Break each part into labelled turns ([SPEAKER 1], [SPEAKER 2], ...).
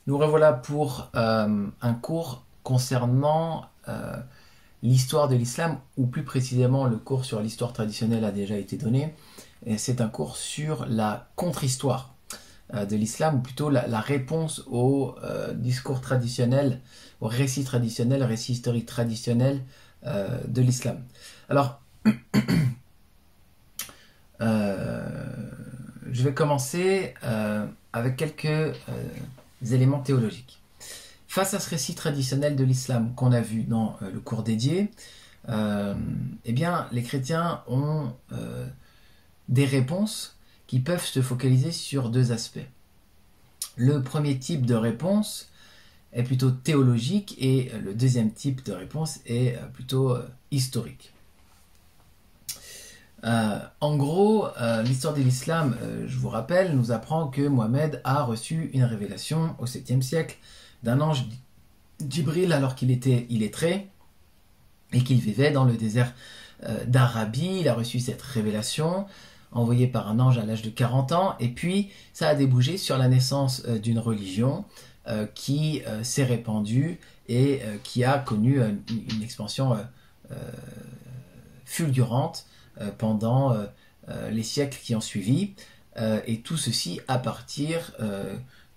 [SPEAKER 1] Nous revoilà pour un cours concernant l'histoire de l'islam, ou plus précisément le cours sur l'histoire traditionnelle a déjà été donné. C'est un cours sur la contre-histoire de l'islam, ou plutôt la réponse au discours traditionnel, au récit traditionnel, récit historique traditionnel de l'islam. Alors, je vais commencer avec quelques éléments théologiques. Face à ce récit traditionnel de l'islam qu'on a vu dans le cours dédié, eh bien, les chrétiens ont des réponses qui peuvent se focaliser sur deux aspects. Le premier type de réponse est plutôt théologique et le deuxième type de réponse est plutôt historique. En gros, l'histoire de l'islam, je vous rappelle, nous apprend que Mohammed a reçu une révélation au 7e siècle d'un ange Djibril alors qu'il était illettré et qu'il vivait dans le désert d'Arabie. Il a reçu cette révélation envoyée par un ange à l'âge de 40 ans et puis ça a débouché sur la naissance d'une religion qui s'est répandue et qui a connu une expansion fulgurante pendant les siècles qui ont suivi, et tout ceci à partir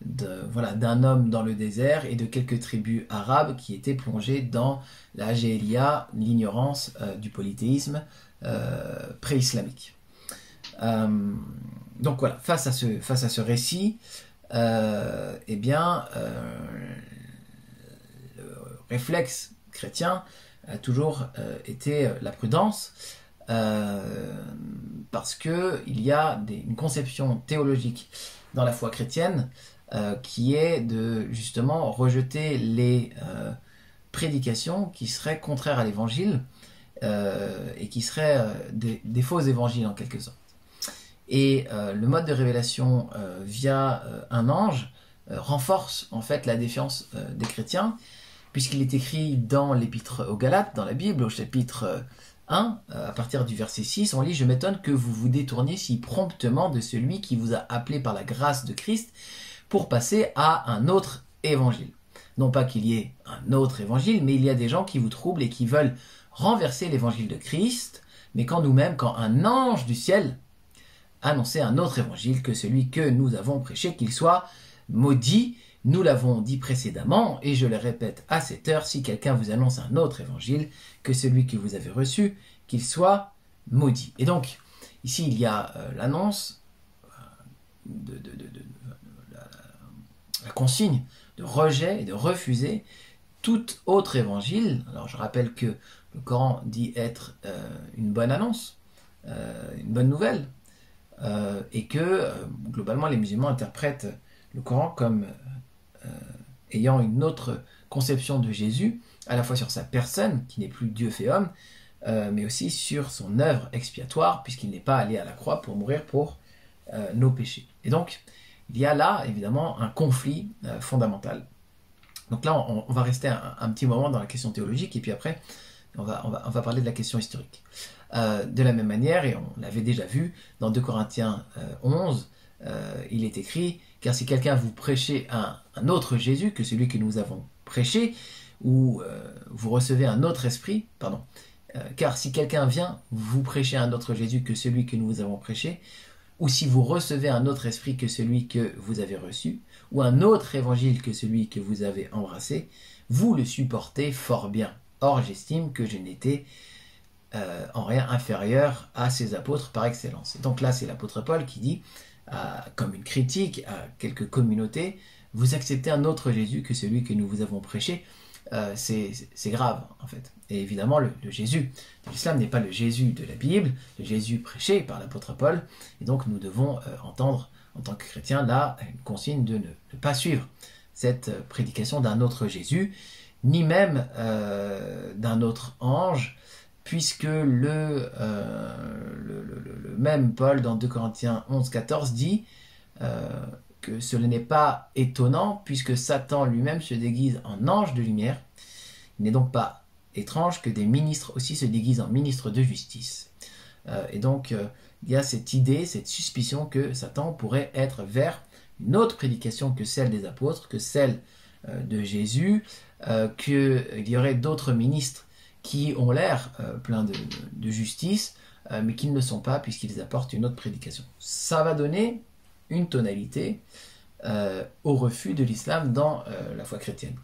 [SPEAKER 1] d'un homme dans le désert et de quelques tribus arabes qui étaient plongées dans la jahiliya, l'ignorance du polythéisme pré-islamique. Donc voilà, face à ce récit, eh bien, le réflexe chrétien a toujours été la prudence, parce qu'il y a une conception théologique dans la foi chrétienne qui est de justement rejeter les prédications qui seraient contraires à l'évangile et qui seraient des faux évangiles en quelque sorte. Et le mode de révélation via un ange renforce en fait la défiance des chrétiens, puisqu'il est écrit dans l'épître aux Galates, dans la Bible, au chapitre 1, à partir du verset 6, on lit « Je m'étonne que vous vous détourniez si promptement de celui qui vous a appelé par la grâce de Christ pour passer à un autre évangile. » Non pas qu'il y ait un autre évangile, mais il y a des gens qui vous troublent et qui veulent renverser l'évangile de Christ, mais quand un ange du ciel annonçait un autre évangile que celui que nous avons prêché, qu'il soit maudit. Nous l'avons dit précédemment, et je le répète à cette heure, si quelqu'un vous annonce un autre évangile que celui que vous avez reçu, qu'il soit maudit. Et donc, ici, il y a l'annonce, la consigne de rejet et de refuser tout autre évangile. Alors, je rappelle que le Coran dit être une bonne annonce, une bonne nouvelle, et que, globalement, les musulmans interprètent le Coran comme ayant une autre conception de Jésus, à la fois sur sa personne, qui n'est plus Dieu fait homme, mais aussi sur son œuvre expiatoire, puisqu'il n'est pas allé à la croix pour mourir pour nos péchés. Et donc, il y a là, évidemment, un conflit fondamental. Donc là, on va rester un petit moment dans la question théologique, et puis après, on va parler de la question historique. De la même manière, et on l'avait déjà vu, dans 2 Corinthiens 11, il est écrit « Car si quelqu'un vous prêchait un autre Jésus que celui que nous avons prêché, ou vous recevez un autre esprit, car si quelqu'un vient vous prêcher un autre Jésus que celui que nous vous avons prêché, ou si vous recevez un autre esprit que celui que vous avez reçu, ou un autre évangile que celui que vous avez embrassé, vous le supportez fort bien. Or j'estime que je n'étais en rien inférieur à ces apôtres par excellence. » Et donc là, c'est l'apôtre Paul qui dit, comme une critique à quelques communautés, vous acceptez un autre Jésus que celui que nous vous avons prêché. C'est grave en fait. Et évidemment, le Jésus de l'islam n'est pas le Jésus de la Bible, le Jésus prêché par l'apôtre Paul. Et donc nous devons entendre en tant que chrétiens là une consigne de ne pas suivre cette prédication d'un autre Jésus, ni même d'un autre ange, puisque le même Paul dans 2 Corinthiens 11, 14 dit que cela n'est pas étonnant, puisque Satan lui-même se déguise en ange de lumière. Il n'est donc pas étrange que des ministres aussi se déguisent en ministres de justice. Et donc, il y a cette idée, cette suspicion que Satan pourrait être vers une autre prédication que celle des apôtres, que celle de Jésus, qu'il y aurait d'autres ministres qui ont l'air pleins de justice, mais qui ne le sont pas puisqu'ils apportent une autre prédication. Ça va donner une tonalité au refus de l'islam dans la foi chrétienne.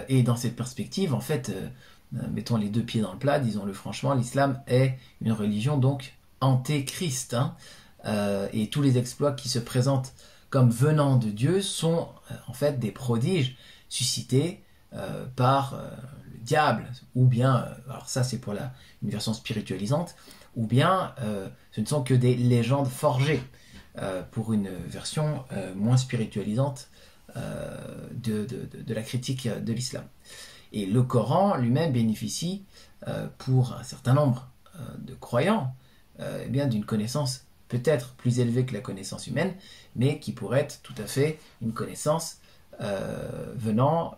[SPEAKER 1] Et dans cette perspective, en fait, mettons les deux pieds dans le plat, disons-le franchement, l'islam est une religion donc antéchrist, hein, et tous les exploits qui se présentent comme venant de Dieu sont en fait des prodiges suscités par le diable, ou bien, alors ça c'est pour une version spiritualisante, ou bien ce ne sont que des légendes forgées, pour une version moins spiritualisante de la critique de l'islam. Et le Coran lui-même bénéficie pour un certain nombre de croyants eh bien d'une connaissance peut-être plus élevée que la connaissance humaine, mais qui pourrait être tout à fait une connaissance venant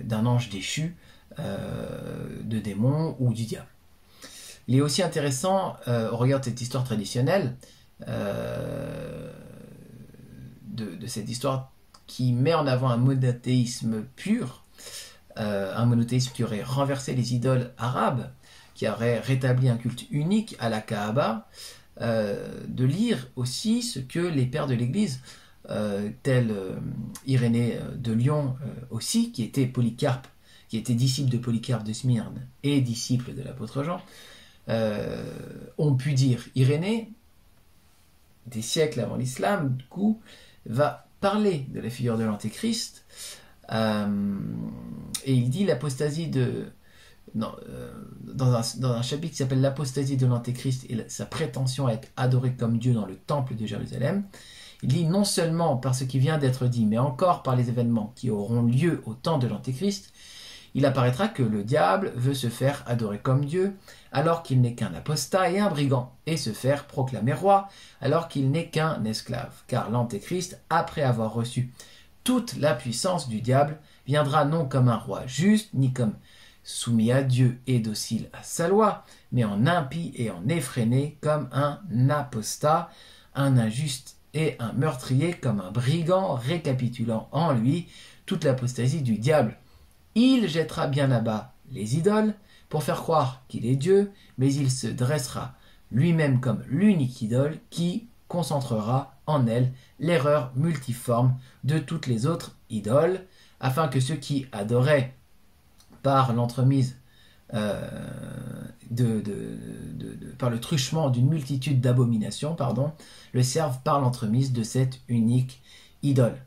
[SPEAKER 1] d'un ange déchu, de démons ou du diable. Il est aussi intéressant, au regard de cette histoire traditionnelle, de cette histoire qui met en avant un monothéisme pur, un monothéisme qui aurait renversé les idoles arabes, qui aurait rétabli un culte unique à la Kaaba, de lire aussi ce que les pères de l'Église, tels Irénée de Lyon aussi, qui était Polycarpe, qui était disciple de Polycarpe de Smyrne et disciple de l'apôtre Jean, ont pu dire. Irénée, des siècles avant l'islam, du coup, va parler de la figure de l'Antéchrist, et il dit l'apostasie dans un chapitre qui s'appelle l'apostasie de l'Antéchrist et sa prétention à être adoré comme Dieu dans le temple de Jérusalem. Il dit non seulement par ce qui vient d'être dit, mais encore par les événements qui auront lieu au temps de l'Antéchrist, il apparaîtra que le diable veut se faire adorer comme Dieu, alors qu'il n'est qu'un apostat et un brigand, et se faire proclamer roi, alors qu'il n'est qu'un esclave. Car l'Antéchrist, après avoir reçu toute la puissance du diable, viendra non comme un roi juste, ni comme soumis à Dieu et docile à sa loi, mais en impie et en effréné, comme un apostat, un injuste et un meurtrier, comme un brigand, récapitulant en lui toute l'apostasie du diable. Il jettera bien à bas les idoles pour faire croire qu'il est Dieu, mais il se dressera lui-même comme l'unique idole qui concentrera en elle l'erreur multiforme de toutes les autres idoles, afin que ceux qui adoraient par l'entremise, par le truchement d'une multitude d'abominations, le servent par l'entremise de cette unique idole.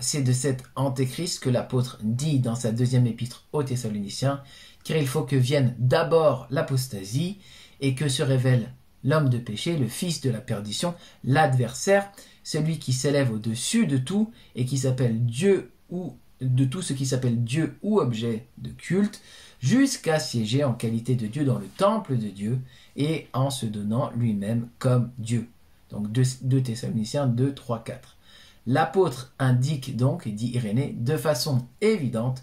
[SPEAKER 1] C'est de cet antéchrist que l'apôtre dit dans sa deuxième épître aux Thessaloniciens, car il faut que vienne d'abord l'apostasie et que se révèle l'homme de péché, le fils de la perdition, l'adversaire, celui qui s'élève au-dessus de tout et qui s'appelle Dieu ou de tout ce qui s'appelle Dieu ou objet de culte, jusqu'à siéger en qualité de Dieu dans le temple de Dieu et en se donnant lui-même comme Dieu. Donc 2 Thessaloniciens 2, 3, 4. L'apôtre indique donc, et dit Irénée, de façon évidente,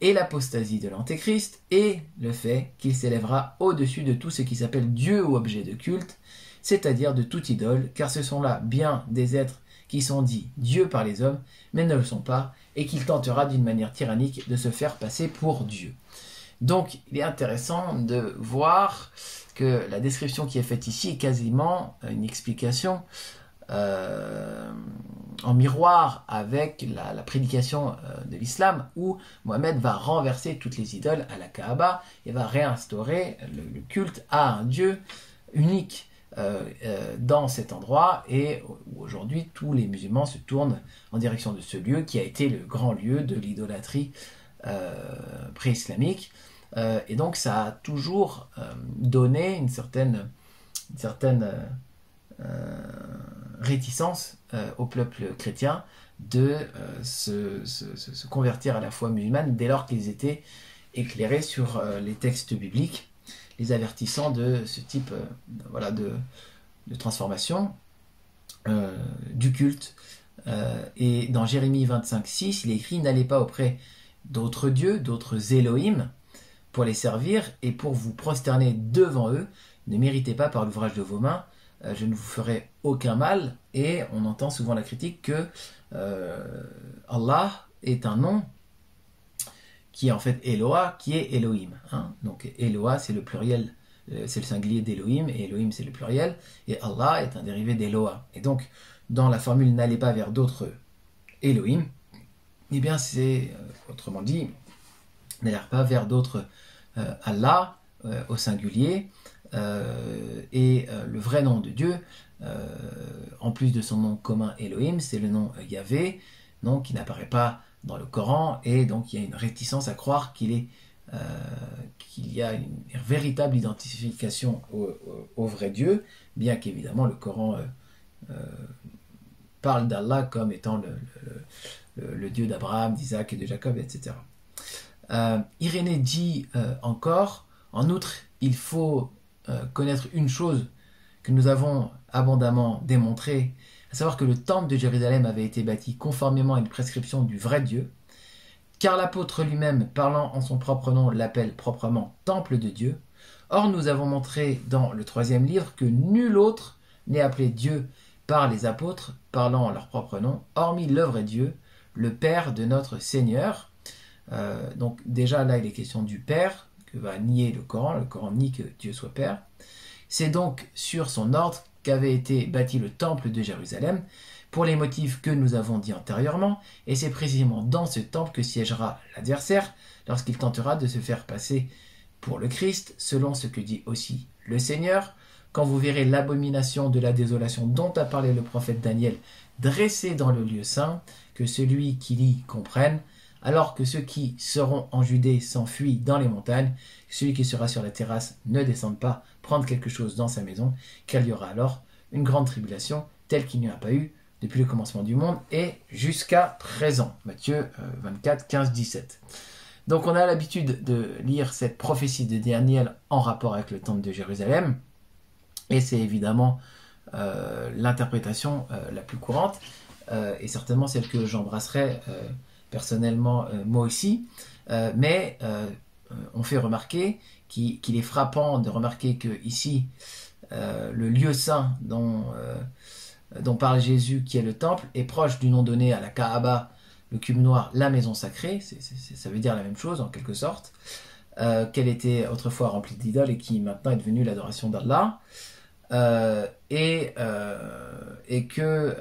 [SPEAKER 1] et l'apostasie de l'Antéchrist et le fait qu'il s'élèvera au-dessus de tout ce qui s'appelle Dieu ou objet de culte, c'est-à-dire de toute idole, car ce sont là bien des êtres qui sont dits Dieu par les hommes, mais ne le sont pas, et qu'il tentera d'une manière tyrannique de se faire passer pour Dieu. Donc il est intéressant de voir que la description qui est faite ici est quasiment une explication en miroir avec la prédication de l'islam, où Mohammed va renverser toutes les idoles à la Kaaba et va réinstaurer le culte à un Dieu unique dans cet endroit, et où aujourd'hui tous les musulmans se tournent en direction de ce lieu qui a été le grand lieu de l'idolâtrie pré-islamique, et donc ça a toujours donné une certaine réticence au peuple chrétien de se convertir à la foi musulmane dès lors qu'ils étaient éclairés sur les textes bibliques, les avertissant de ce type de transformation du culte. Et dans Jérémie 25:6, il est écrit « N'allez pas auprès d'autres dieux, d'autres Elohim, pour les servir et pour vous prosterner devant eux. Ne méritez pas par l'ouvrage de vos mains je ne vous ferai aucun mal. Et on entend souvent la critique que Allah est un nom qui est en fait Eloah, qui est Elohim. Hein. Donc Eloah, c'est le pluriel, c'est le singulier d'Elohim, et Elohim, c'est le pluriel, et Allah est un dérivé d'Eloah. Et donc, dans la formule « n'allez pas vers d'autres Elohim », eh bien c'est, autrement dit, n'allez pas vers d'autres Allah, au singulier, et le vrai nom de Dieu, en plus de son nom commun Elohim, c'est le nom Yahvé, nom qui n'apparaît pas dans le Coran, et donc il y a une réticence à croire qu'il y a une véritable identification au vrai Dieu, bien qu'évidemment le Coran parle d'Allah comme étant le Dieu d'Abraham, d'Isaac et de Jacob, etc. Irénée dit encore, en outre, il faut connaître une chose que nous avons abondamment démontrée, à savoir que le temple de Jérusalem avait été bâti conformément à une prescription du vrai Dieu, car l'apôtre lui-même, parlant en son propre nom, l'appelle proprement temple de Dieu. Or, nous avons montré dans le 3e livre que nul autre n'est appelé Dieu par les apôtres, parlant en leur propre nom, hormis le vrai Dieu, le Père de notre Seigneur. Donc déjà là, il est question du Père, que va nier le Coran nie que Dieu soit Père. C'est donc sur son ordre qu'avait été bâti le temple de Jérusalem, pour les motifs que nous avons dit antérieurement, et c'est précisément dans ce temple que siégera l'adversaire, lorsqu'il tentera de se faire passer pour le Christ, selon ce que dit aussi le Seigneur, quand vous verrez l'abomination de la désolation dont a parlé le prophète Daniel, dressée dans le lieu saint, que celui qui lit comprenne, alors que ceux qui seront en Judée s'enfuient dans les montagnes, que celui qui sera sur la terrasse ne descende pas prendre quelque chose dans sa maison, car il y aura alors une grande tribulation, telle qu'il n'y en a pas eu depuis le commencement du monde et jusqu'à présent. Matthieu 24, 15, 17. Donc on a l'habitude de lire cette prophétie de Daniel en rapport avec le temple de Jérusalem, et c'est évidemment l'interprétation la plus courante, et certainement celle que j'embrasserai personnellement moi aussi, mais on fait remarquer qu'il est frappant de remarquer que ici le lieu saint dont parle Jésus, qui est le temple, est proche du nom donné à la Kaaba, le cube noir, la maison sacrée, ça veut dire la même chose en quelque sorte, qu'elle était autrefois remplie d'idoles et qui maintenant est devenue l'adoration d'Allah, et que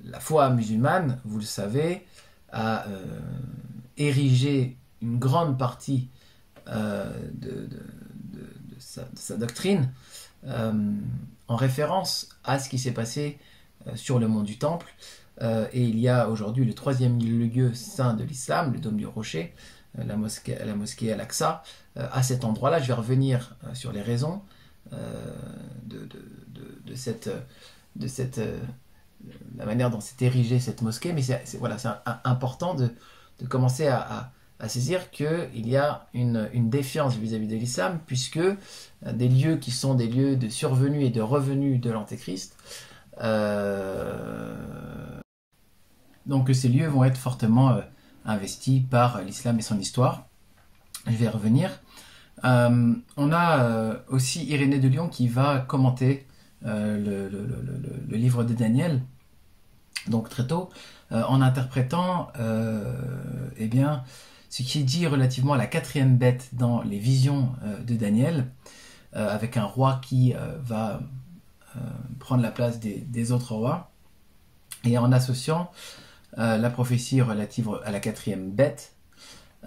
[SPEAKER 1] la foi musulmane, vous le savez, a érigé une grande partie de sa doctrine en référence à ce qui s'est passé sur le mont du Temple. Et il y a aujourd'hui le 3e lieu saint de l'islam, le Dôme du Rocher, la mosquée Al-Aqsa. À cet endroit-là, je vais revenir sur les raisons la manière dont s'est érigée cette mosquée, mais c'est important de commencer à saisir qu'il y a une défiance vis-à-vis de l'islam, puisque des lieux qui sont des lieux de survenue et de revenue de l'Antéchrist, donc ces lieux vont être fortement investis par l'islam et son histoire. Je vais y revenir. On a aussi Irénée de Lyon qui va commenter le livre de Daniel, donc très tôt, en interprétant ce qui est dit relativement à la 4e bête dans les visions de Daniel, avec un roi qui va prendre la place des autres rois, et en associant la prophétie relative à la 4e bête,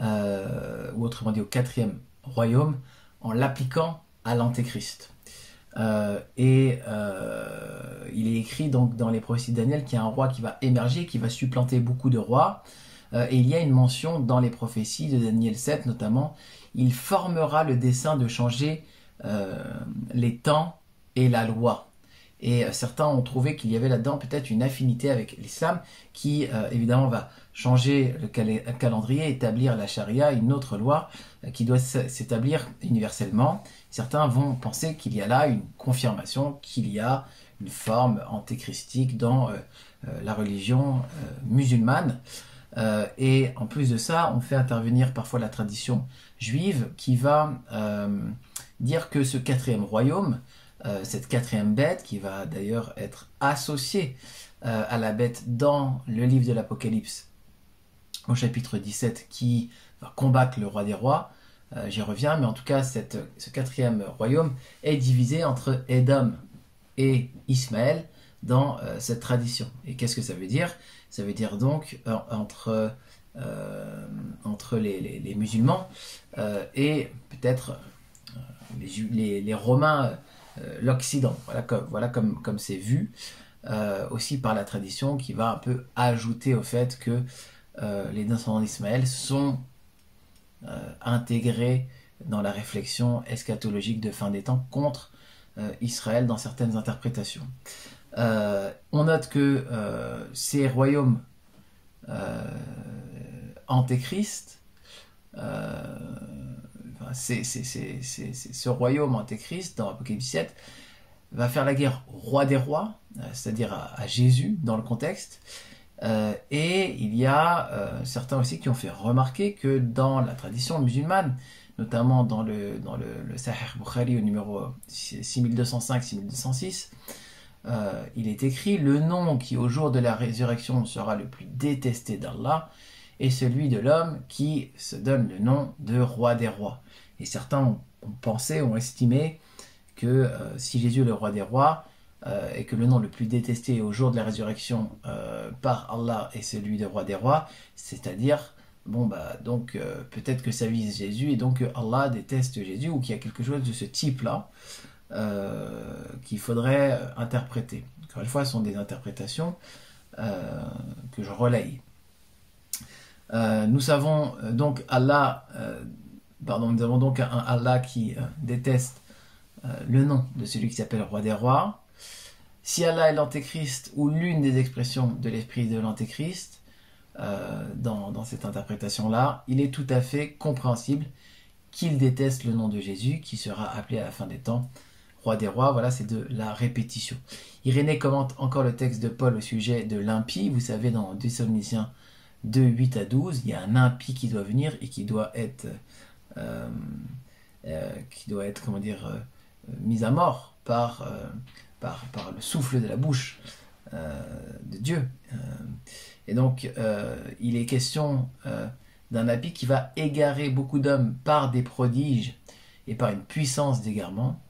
[SPEAKER 1] ou autrement dit au 4e royaume, en l'appliquant à l'Antéchrist. Il est écrit donc dans les prophéties de Daniel qu'il y a un roi qui va émerger, qui va supplanter beaucoup de rois, et il y a une mention dans les prophéties de Daniel 7 notamment, il formera le dessein de changer les temps et la loi. Et certains ont trouvé qu'il y avait là-dedans peut-être une affinité avec l'islam qui évidemment va changer le calendrier, établir la charia, une autre loi qui doit s'établir universellement. Certains vont penser qu'il y a là une confirmation qu'il y a une forme antéchristique dans la religion musulmane. Et en plus de ça, on fait intervenir parfois la tradition juive qui va dire que ce quatrième royaume, cette quatrième bête, qui va d'ailleurs être associée à la bête dans le livre de l'Apocalypse, au chapitre 17, qui va combattre le roi des rois, j'y reviens, mais en tout cas, ce quatrième royaume est divisé entre Édom et Ismaël dans cette tradition. Et qu'est-ce que ça veut dire? Ça veut dire donc entre les musulmans et peut-être les Romains, l'Occident. Voilà comme c'est vu, aussi par la tradition qui va un peu ajouter au fait que les descendants d'Ismaël sont intégrés dans la réflexion eschatologique de fin des temps contre Israël dans certaines interprétations. On note que ces royaumes antéchrist, ce royaume antéchrist dans Apocalypse 7 va faire la guerre au roi des rois, c'est-à-dire à Jésus dans le contexte. Et il y a certains aussi qui ont fait remarquer que dans la tradition musulmane, notamment dans le Sahih Bukhari au numéro 6205-6206, il est écrit: le nom qui au jour de la résurrection sera le plus détesté d'Allah est celui de l'homme qui se donne le nom de roi des rois. Et certains ont pensé, ont estimé que si Jésus est le roi des rois, et que le nom le plus détesté au jour de la résurrection par Allah est celui de roi des rois, c'est-à-dire, donc peut-être que ça vise Jésus et donc Allah déteste Jésus, ou qu'il y a quelque chose de ce type-là qu'il faudrait interpréter. Encore une fois, ce sont des interprétations que je relaye. Nous savons donc nous avons donc un Allah qui déteste le nom de celui qui s'appelle roi des rois. Si Allah est l'antéchrist ou l'une des expressions de l'esprit de l'antéchrist, dans cette interprétation-là, il est tout à fait compréhensible qu'il déteste le nom de Jésus, qui sera appelé à la fin des temps roi des rois. Voilà, c'est de la répétition. Irénée commente encore le texte de Paul au sujet de l'impie. Vous savez, dans Thessaloniciens 2, 8 à 12, il y a un impie qui doit venir et qui doit être mis à mort par le souffle de la bouche de Dieu. Et donc, il est question d'un impie qui va égarer beaucoup d'hommes par des prodiges et par une puissance d'égarement.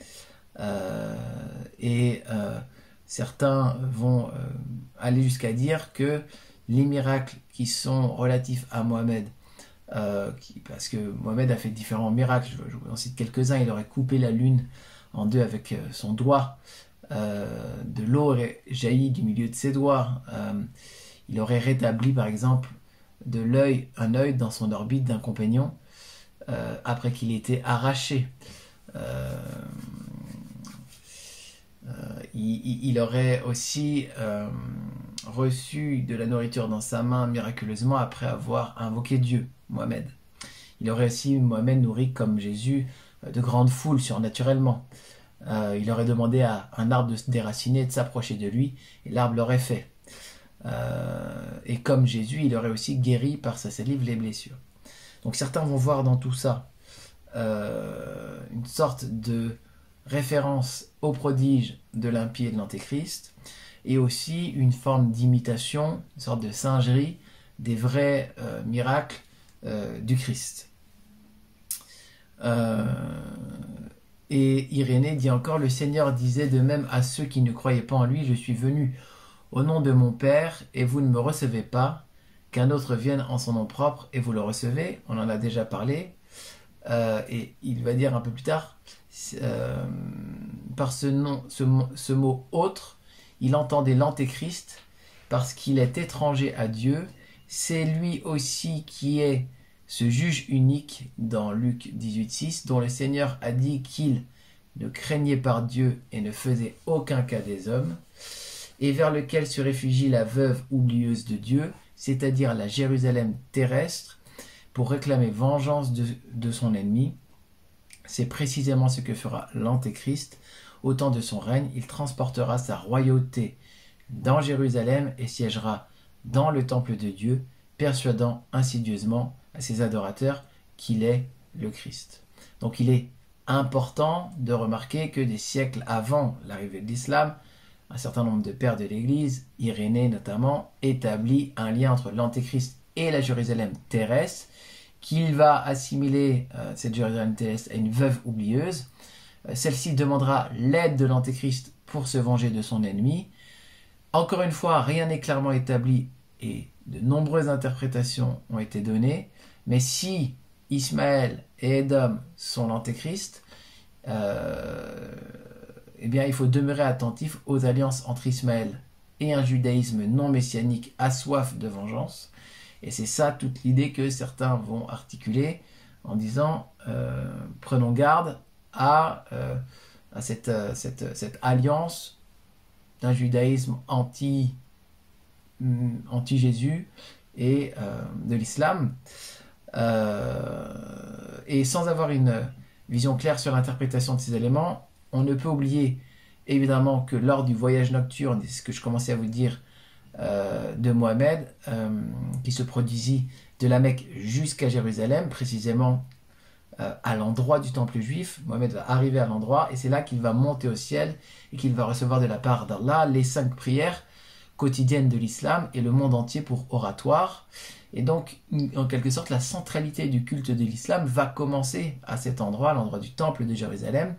[SPEAKER 1] Certains vont aller jusqu'à dire que les miracles qui sont relatifs à Mohamed, parce que Mohamed a fait différents miracles, je vous en cite quelques-uns. Il aurait coupé la lune en deux avec son doigt, de l'eau aurait jailli du milieu de ses doigts, il aurait rétabli par exemple un œil dans son orbite d'un compagnon après qu'il ait été arraché. Il aurait aussi reçu de la nourriture dans sa main miraculeusement après avoir invoqué Dieu, Mohamed. Il aurait aussi, Mohamed, nourri comme Jésus de grandes foules surnaturellement. Il aurait demandé à un arbre de se déraciner et de s'approcher de lui, et l'arbre l'aurait fait. Et comme Jésus, il aurait aussi guéri par sa salive les blessures. Donc certains vont voir dans tout ça une sorte de référence au prodige de l'impie et de l'antéchrist, et aussi une forme d'imitation, une sorte de singerie des vrais miracles du Christ. Et Irénée dit encore: le Seigneur disait de même à ceux qui ne croyaient pas en lui: je suis venu au nom de mon Père et vous ne me recevez pas, qu'un autre vienne en son nom propre et vous le recevez. On en a déjà parlé. Et il va dire un peu plus tard, par ce mot autre, il entendait l'antéchrist parce qu'il est étranger à Dieu. C'est lui aussi qui est ce juge unique dans Luc 18,6, dont le Seigneur a dit qu'il ne craignait par Dieu et ne faisait aucun cas des hommes, et vers lequel se réfugie la veuve oublieuse de Dieu, c'est-à-dire la Jérusalem terrestre, pour réclamer vengeance de son ennemi. C'est précisément ce que fera l'Antéchrist. Au temps de son règne, il transportera sa royauté dans Jérusalem et siégera dans le temple de Dieu, persuadant insidieusement à ses adorateurs qu'il est le Christ. Donc il est important de remarquer que des siècles avant l'arrivée de l'islam, un certain nombre de pères de l'Église, Irénée notamment, établit un lien entre l'Antéchrist et la Jérusalem terrestre, qu'il va assimiler cette Jérusalem terrestre à une veuve oublieuse. Celle-ci demandera l'aide de l'Antéchrist pour se venger de son ennemi. Encore une fois, rien n'est clairement établi et de nombreuses interprétations ont été données, mais si Ismaël et Édom sont l'Antéchrist, eh bien, il faut demeurer attentif aux alliances entre Ismaël et un judaïsme non messianique à soif de vengeance. Et c'est ça toute l'idée que certains vont articuler en disant prenons garde à cette alliance d'un judaïsme anti-Jésus et de l'islam. Et sans avoir une vision claire sur l'interprétation de ces éléments, on ne peut oublier évidemment que lors du voyage nocturne, c'est ce que je commençais à vous dire, de Mohamed, qui se produisit de la Mecque jusqu'à Jérusalem, précisément à l'endroit du temple juif. Mohamed va arriver à l'endroit et c'est là qu'il va monter au ciel et qu'il va recevoir de la part d'Allah les 5 prières quotidiennes de l'islam et le monde entier pour oratoire. Et donc, en quelque sorte, la centralité du culte de l'islam va commencer à cet endroit, à l'endroit du temple de Jérusalem,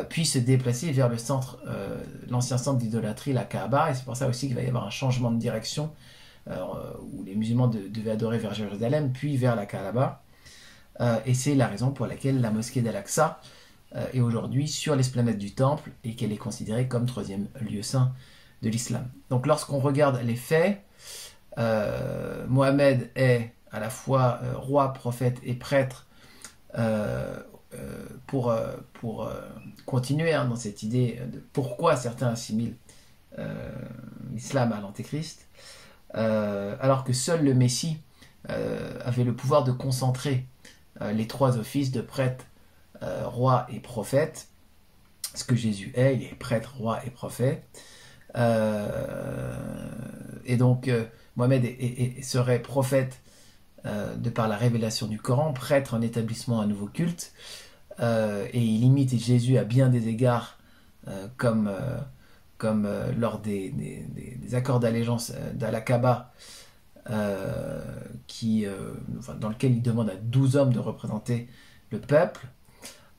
[SPEAKER 1] puis se déplacer vers le centre, l'ancien centre d'idolâtrie, la Kaaba, et c'est pour ça aussi qu'il va y avoir un changement de direction, où les musulmans devaient adorer vers Jérusalem, puis vers la Kaaba, et c'est la raison pour laquelle la mosquée d'Al-Aqsa est aujourd'hui sur l'esplanade du temple, et qu'elle est considérée comme 3e lieu saint de l'islam. Donc lorsqu'on regarde les faits, Mohamed est à la fois roi, prophète et prêtre, pour continuer dans cette idée de pourquoi certains assimilent l'islam à l'antéchrist, alors que seul le Messie avait le pouvoir de concentrer les 3 offices de prêtre, roi et prophète, ce que Jésus est, il est prêtre, roi et prophète. Et donc Mohamed serait prophète de par la révélation du Coran, prêtre en établissement un nouveau culte, et il imite Jésus à bien des égards, comme lors des accords d'allégeance d'Al-Aqaba, dans lequel il demande à 12 hommes de représenter le peuple.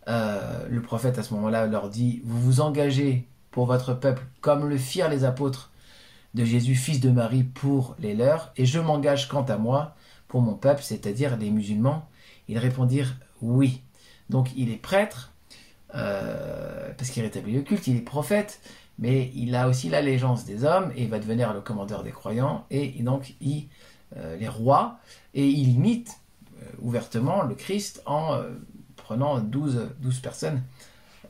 [SPEAKER 1] Le prophète à ce moment-là leur dit « Vous vous engagez pour votre peuple comme le firent les apôtres de Jésus, fils de Marie, pour les leurs, et je m'engage quant à moi pour mon peuple, c'est-à-dire les musulmans. » Ils répondirent « Oui ». Donc il est prêtre, parce qu'il rétablit le culte, il est prophète, mais il a aussi l'allégeance des hommes, et il va devenir le commandeur des croyants, et donc les rois, et il imite ouvertement le Christ en prenant 12 personnes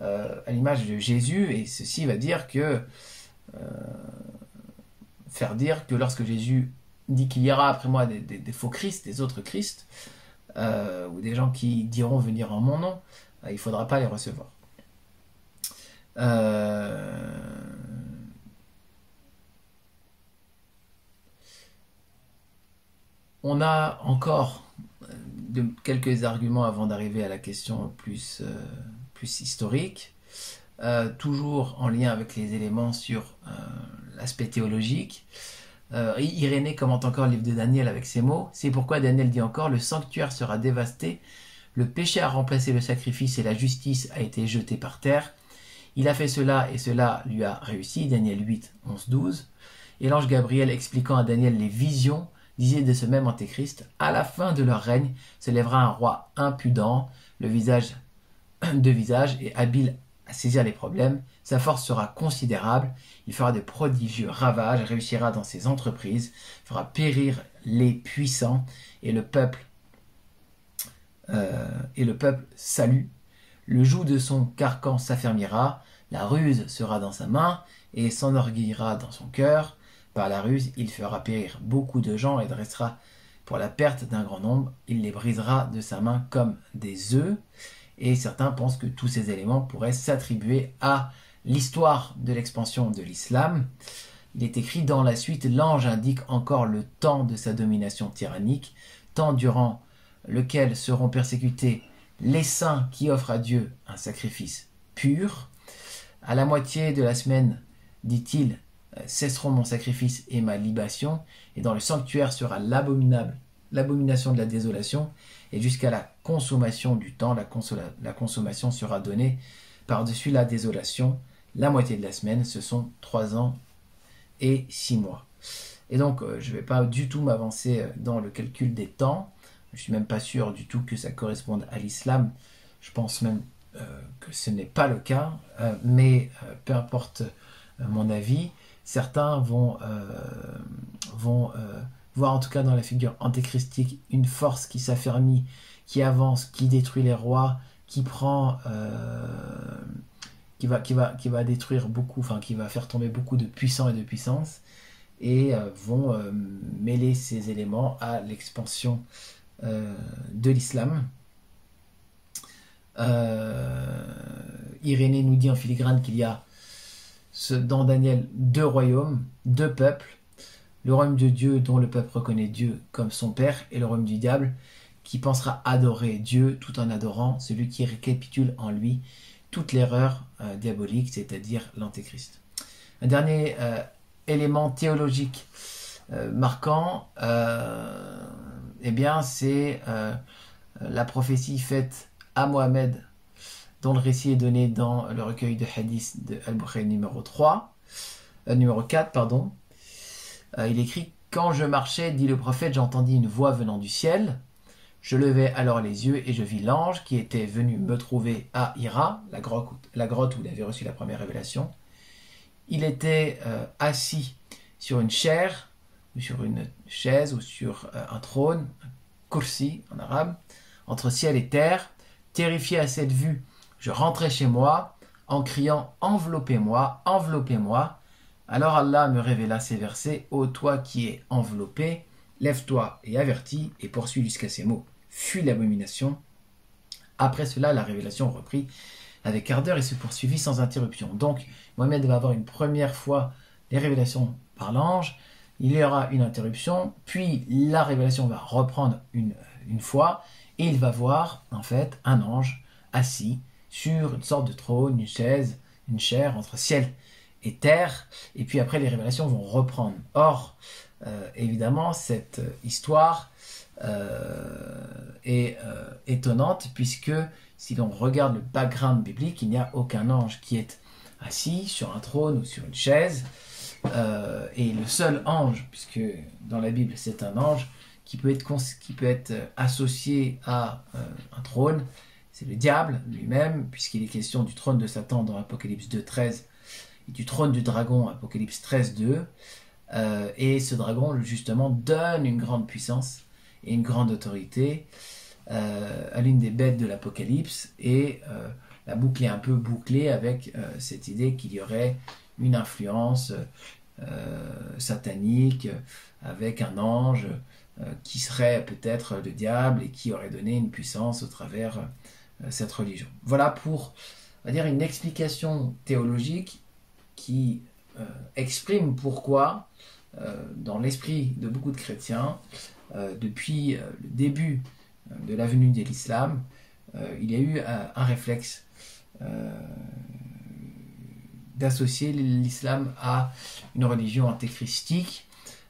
[SPEAKER 1] à l'image de Jésus, et ceci va dire que faire dire que lorsque Jésus dit qu'il y aura après moi des faux Christ, des autres Christ, ou des gens qui diront venir en mon nom, il ne faudra pas les recevoir. On a encore quelques arguments avant d'arriver à la question plus historique, toujours en lien avec les éléments sur l'aspect théologique. Irénée commente encore le livre de Daniel avec ces mots. C'est pourquoi Daniel dit encore: le sanctuaire sera dévasté, le péché a remplacé le sacrifice et la justice a été jetée par terre. Il a fait cela et cela lui a réussi. Daniel 8, 11, 12. Et l'ange Gabriel, expliquant à Daniel les visions, disait de ce même antéchrist: à la fin de leur règne se lèvera un roi impudent, le visage de visage et habile à saisir les problèmes. Sa force sera considérable, il fera de prodigieux ravages, réussira dans ses entreprises, fera périr les puissants, et le peuple salue. Le joug de son carcan s'affermira, la ruse sera dans sa main et s'enorgueillira dans son cœur. Par la ruse, il fera périr beaucoup de gens et dressera pour la perte d'un grand nombre. Il les brisera de sa main comme des œufs. Et certains pensent que tous ces éléments pourraient s'attribuer à l'histoire de l'expansion de l'islam. il est écrit dans la suite, l'ange indique encore le temps de sa domination tyrannique, temps durant lequel seront persécutés les saints qui offrent à Dieu un sacrifice pur. À la moitié de la semaine, dit-il, cesseront mon sacrifice et ma libation, et dans le sanctuaire sera l'abomination de la désolation, et jusqu'à la consommation du temps, la consommation sera donnée par-dessus la désolation. La moitié de la semaine, ce sont 3 ans et 6 mois. Et donc, je ne vais pas du tout m'avancer dans le calcul des temps. Je ne suis même pas sûr du tout que ça corresponde à l'islam. Je pense même que ce n'est pas le cas. Mais peu importe mon avis, certains vont voir en tout cas dans la figure antéchristique une force qui s'affermit, qui avance, qui détruit les rois, qui prend... qui va détruire beaucoup, enfin qui va faire tomber beaucoup de puissants et de puissances, et vont mêler ces éléments à l'expansion de l'islam. Irénée nous dit en filigrane qu'il y a dans Daniel 2 royaumes, 2 peuples, le royaume de Dieu dont le peuple reconnaît Dieu comme son père, et le royaume du diable qui pensera adorer Dieu tout en adorant celui qui récapitule en lui toute l'erreur diabolique, c'est-à-dire l'antéchrist. Un dernier élément théologique marquant, eh bien, c'est la prophétie faite à Mohammed, dont le récit est donné dans le recueil de hadith de Al-Bukhari numéro 4. Il écrit « Quand je marchais, dit le prophète, j'entendis une voix venant du ciel. Je levai alors les yeux et je vis l'ange qui était venu me trouver à Hira, la grotte où il avait reçu la première révélation. Il était assis sur une chaire, ou sur une chaise, ou sur un trône, un kursi en arabe, entre ciel et terre. Terrifié à cette vue, je rentrai chez moi en criant « Enveloppez-moi, enveloppez-moi ». Alors Allah me révéla ces versets « Ô toi qui es enveloppé, lève-toi et avertis et poursuis jusqu'à ces mots. Fuis l'abomination. » Après cela, la révélation reprit avec ardeur et se poursuivit sans interruption. Donc, Mohammed va avoir une première fois les révélations par l'ange, il y aura une interruption, puis la révélation va reprendre une fois, et il va voir en fait un ange assis sur une sorte de trône, une chaise, une chaire entre ciel et terre, et puis après les révélations vont reprendre. Or, évidemment, cette histoire est étonnante, puisque si l'on regarde le background biblique, il n'y a aucun ange qui est assis sur un trône ou sur une chaise, et le seul ange, puisque dans la Bible c'est un ange, qui peut être associé à un trône, c'est le diable lui-même, puisqu'il est question du trône de Satan dans Apocalypse 2.13 et du trône du dragon, Apocalypse 13.2. Et ce dragon, justement, donne une grande puissance et une grande autorité à l'une des bêtes de l'Apocalypse, et la boucle est un peu bouclée avec cette idée qu'il y aurait une influence satanique avec un ange qui serait peut-être le diable et qui aurait donné une puissance au travers cette religion. Voilà pour, on va dire, une explication théologique qui exprime pourquoi, dans l'esprit de beaucoup de chrétiens, depuis le début de la venue de l'islam, il y a eu un réflexe d'associer l'islam à une religion antéchristique,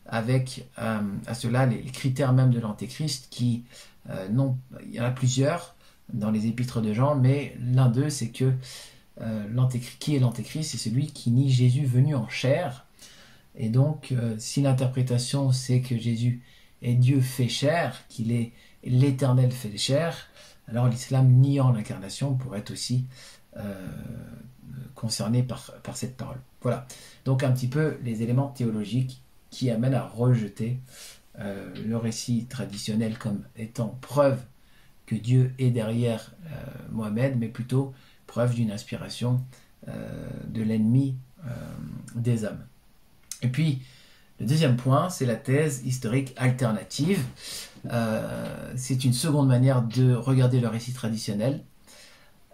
[SPEAKER 1] avec à cela les critères même de l'antéchrist qui, il y en a plusieurs dans les épîtres de Jean, mais l'un d'eux c'est que qui est l'antéchrist? C'est celui qui nie Jésus venu en chair. Et donc si l'interprétation c'est que Jésus est Dieu fait chair, qu'il est l'éternel fait chair, alors l'islam niant l'incarnation pourrait être aussi concerné par cette parole. Voilà, donc un petit peu les éléments théologiques qui amènent à rejeter le récit traditionnel comme étant preuve que Dieu est derrière Mohammed, mais plutôt preuve d'une inspiration de l'ennemi des âmes. Et puis, le deuxième point, c'est la thèse historique alternative. C'est une seconde manière de regarder le récit traditionnel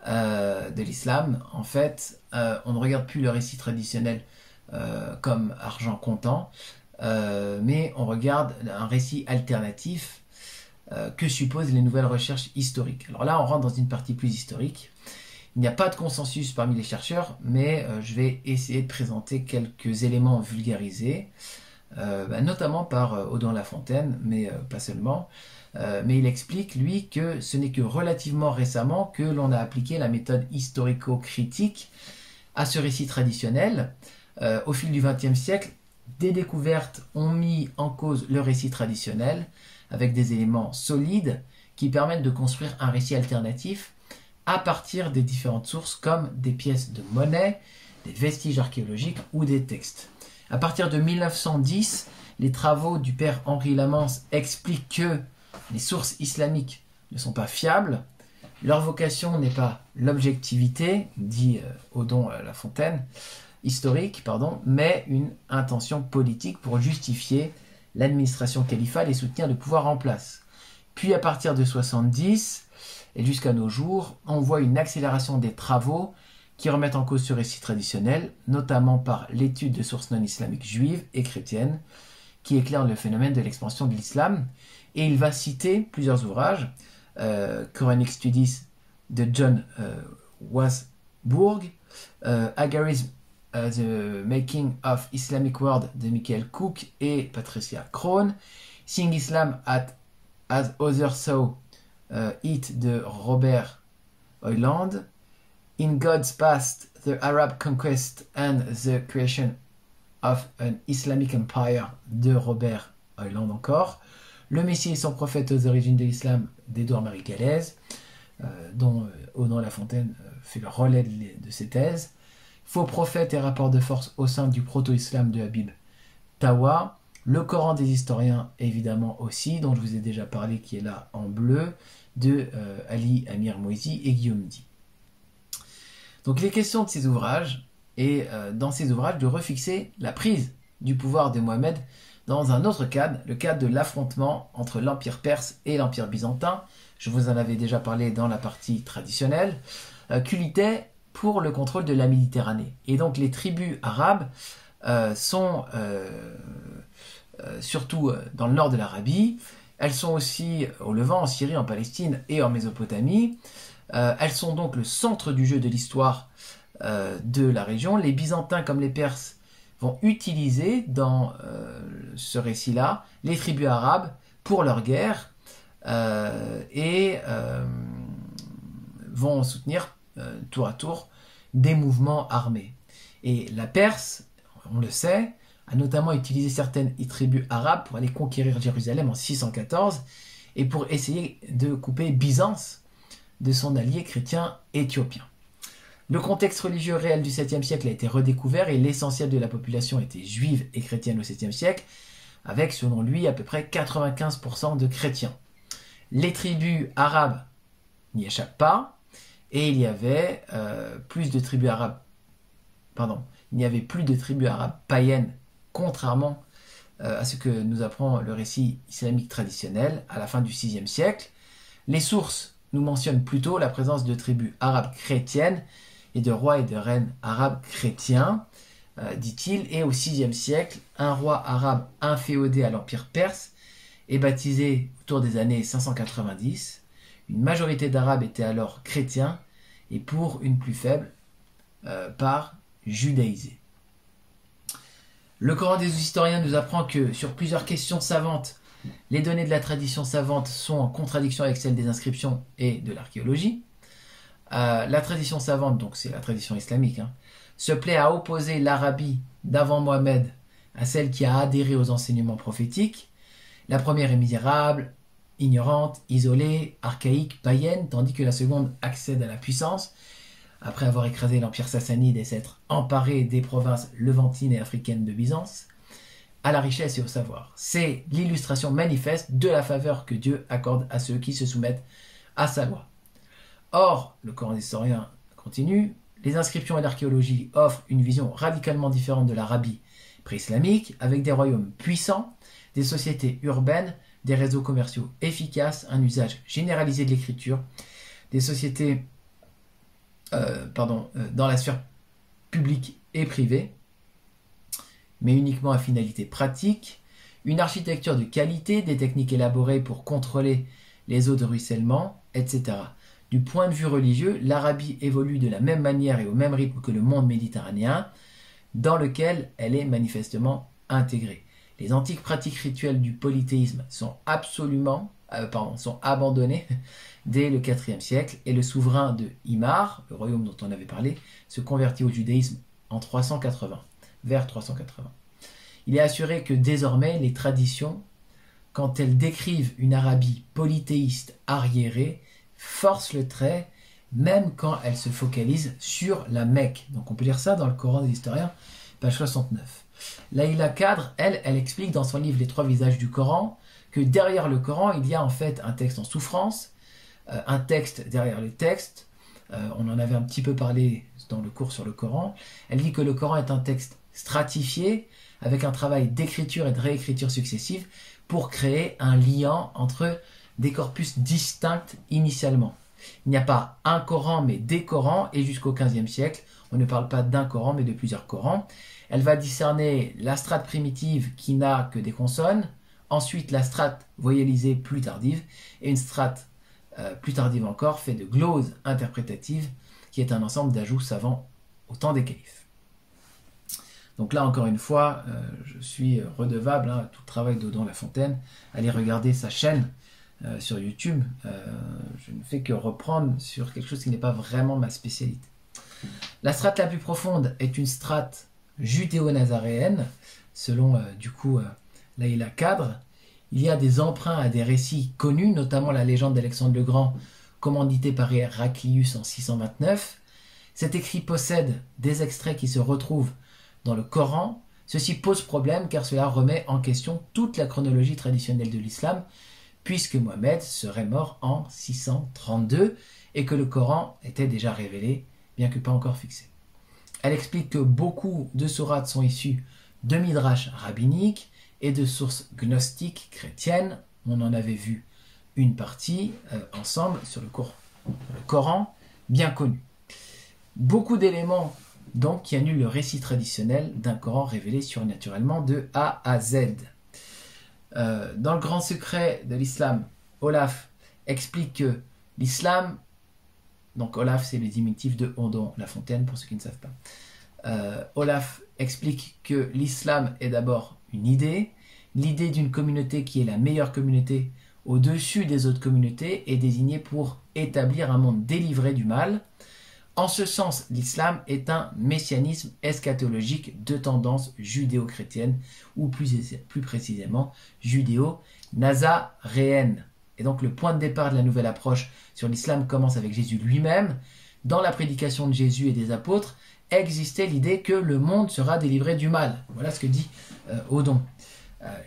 [SPEAKER 1] de l'islam. En fait, on ne regarde plus le récit traditionnel comme argent comptant, mais on regarde un récit alternatif que supposent les nouvelles recherches historiques. Alors là, on rentre dans une partie plus historique. Il n'y a pas de consensus parmi les chercheurs, mais je vais essayer de présenter quelques éléments vulgarisés, notamment par Audouin Lafontaine, mais pas seulement. Mais il explique, lui, que ce n'est que relativement récemment que l'on a appliqué la méthode historico-critique à ce récit traditionnel. Au fil du XXe siècle, des découvertes ont mis en cause le récit traditionnel, avec des éléments solides qui permettent de construire un récit alternatif à partir des différentes sources comme des pièces de monnaie, des vestiges archéologiques ou des textes. À partir de 1910, les travaux du père Henri Lamance expliquent que les sources islamiques ne sont pas fiables, leur vocation n'est pas l'objectivité, dit Audouin Lafontaine, mais une intention politique pour justifier l'administration califale et soutenir le pouvoir en place. Puis à partir de 70 et jusqu'à nos jours, on voit une accélération des travaux qui remettent en cause ce récit traditionnel, notamment par l'étude de sources non islamiques juives et chrétiennes, qui éclairent le phénomène de l'expansion de l'islam. Et il va citer plusieurs ouvrages, Quranic Studies de John Wasburg, Agarism, The Making of Islamic World de Michael Cook et Patricia Crone, Seeing Islam as Others Saw It de Robert Hoyland, In God's Past, The Arab Conquest and the Creation of an Islamic Empire de Robert Hoyland encore, Le Messie et son prophète aux origines de l'islam d'Édouard Marie Gallès, dont Audouin Lafontaine fait le relais de ses thèses, Faux prophètes et rapports de force au sein du proto-islam de Habib Tawa, Le Coran des historiens évidemment aussi, dont je vous ai déjà parlé, qui est là en bleu, de Ali Amir Moïsi et Guillaume Di. Donc les questions de ces ouvrages, et dans ces ouvrages de refixer la prise du pouvoir de Mohammed dans un autre cadre, le cadre de l'affrontement entre l'Empire perse et l'Empire byzantin. Je vous en avais déjà parlé dans la partie traditionnelle, qui luttait pour le contrôle de la Méditerranée. Et donc les tribus arabes sont surtout dans le nord de l'Arabie, elles sont aussi au Levant, en Syrie, en Palestine et en Mésopotamie. Elles sont donc le centre du jeu de l'histoire de la région. Les Byzantins comme les Perses vont utiliser dans ce récit-là les tribus arabes pour leur guerre et vont soutenir tour à tour des mouvements armés. Et la Perse, on le sait, a notamment utilisé certaines tribus arabes pour aller conquérir Jérusalem en 614 et pour essayer de couper Byzance de son allié chrétien éthiopien. Le contexte religieux réel du 7e siècle a été redécouvert et l'essentiel de la population était juive et chrétienne au 7e siècle, avec selon lui à peu près 95% de chrétiens. Les tribus arabes n'y échappent pas, et il y avait plus de tribus arabes païennes, contrairement à ce que nous apprend le récit islamique traditionnel à la fin du 6e siècle. Les sources nous mentionnent plutôt la présence de tribus arabes chrétiennes et de rois et de reines arabes chrétiens, dit-il, et au 6e siècle, un roi arabe inféodé à l'Empire perse est baptisé autour des années 590. Une majorité d'Arabes étaient alors chrétiens et pour une plus faible part judaïsés. Le Coran des historiens nous apprend que sur plusieurs questions savantes, les données de la tradition savante sont en contradiction avec celles des inscriptions et de l'archéologie. La tradition savante, donc c'est la tradition islamique, se plaît à opposer l'Arabie d'avant Mohammed à celle qui a adhéré aux enseignements prophétiques. La première est misérable, ignorante, isolée, archaïque, païenne, tandis que la seconde accède à la puissance, après avoir écrasé l'empire sassanide et s'être emparé des provinces levantines et africaines de Byzance, à la richesse et au savoir. C'est l'illustration manifeste de la faveur que Dieu accorde à ceux qui se soumettent à sa loi. Or, le Coran des historiens continue, les inscriptions et l'archéologie offrent une vision radicalement différente de l'Arabie pré-islamique, avec des royaumes puissants, des sociétés urbaines, des réseaux commerciaux efficaces, un usage généralisé de l'écriture, des sociétés dans la sphère publique et privée, mais uniquement à finalité pratique, une architecture de qualité, des techniques élaborées pour contrôler les eaux de ruissellement, etc. Du point de vue religieux, l'Arabie évolue de la même manière et au même rythme que le monde méditerranéen, dans lequel elle est manifestement intégrée. Les antiques pratiques rituelles du polythéisme sont sont abandonnées dès le IVe siècle, et le souverain de Himar, le royaume dont on avait parlé, se convertit au judaïsme en 380, vers 380. Il est assuré que désormais les traditions, quand elles décrivent une Arabie polythéiste arriérée, forcent le trait, même quand elles se focalisent sur la Mecque. Donc on peut lire ça dans le Coran des historiens, page 69. Laïla Kadr, elle explique dans son livre Les trois visages du Coran que derrière le Coran, il y a en fait un texte en souffrance, un texte derrière le texte. On en avait un petit peu parlé dans le cours sur le Coran. Elle dit que le Coran est un texte stratifié, avec un travail d'écriture et de réécriture successive pour créer un lien entre des corpus distincts initialement. Il n'y a pas un Coran, mais des Corans, et jusqu'au XVe siècle, on ne parle pas d'un Coran, mais de plusieurs Corans. Elle va discerner la strate primitive qui n'a que des consonnes, ensuite la strate voyalisée plus tardive, et une strate plus tardive encore, faite de gloses interprétatives, qui est un ensemble d'ajouts savants au temps des califes. Donc là, encore une fois, je suis redevable à tout le travail d'Odon Lafontaine. Allez regarder sa chaîne sur YouTube. Je ne fais que reprendre sur quelque chose qui n'est pas vraiment ma spécialité. La strate la plus profonde est une strate judéo-nazaréenne, selon Laïla Kadr. Il y a des emprunts à des récits connus, notamment la légende d'Alexandre le Grand, commanditée par Héraclius en 629. Cet écrit possède des extraits qui se retrouvent dans le Coran. Ceci pose problème car cela remet en question toute la chronologie traditionnelle de l'islam, puisque Mohammed serait mort en 632 et que le Coran était déjà révélé, bien que pas encore fixé. Elle explique que beaucoup de sourates sont issues de midrash rabbiniques et de sources gnostiques chrétiennes. On en avait vu une partie ensemble sur le Coran, bien connu. Beaucoup d'éléments donc qui annulent le récit traditionnel d'un Coran révélé surnaturellement de A à Z. Dans le grand secret de l'islam, Olaf explique que l'islam, donc Olaf c'est le diminutif de Odon Lafontaine pour ceux qui ne savent pas, Olaf explique que l'islam est d'abord une idée, l'idée d'une communauté qui est la meilleure communauté au-dessus des autres communautés est désignée pour établir un monde délivré du mal. En ce sens, l'islam est un messianisme eschatologique de tendance judéo-chrétienne, ou plus précisément judéo-nazaréenne. Et donc le point de départ de la nouvelle approche sur l'islam commence avec Jésus lui-même. Dans la prédication de Jésus et des apôtres, existait l'idée que le monde sera délivré du mal. Voilà ce que dit Odon.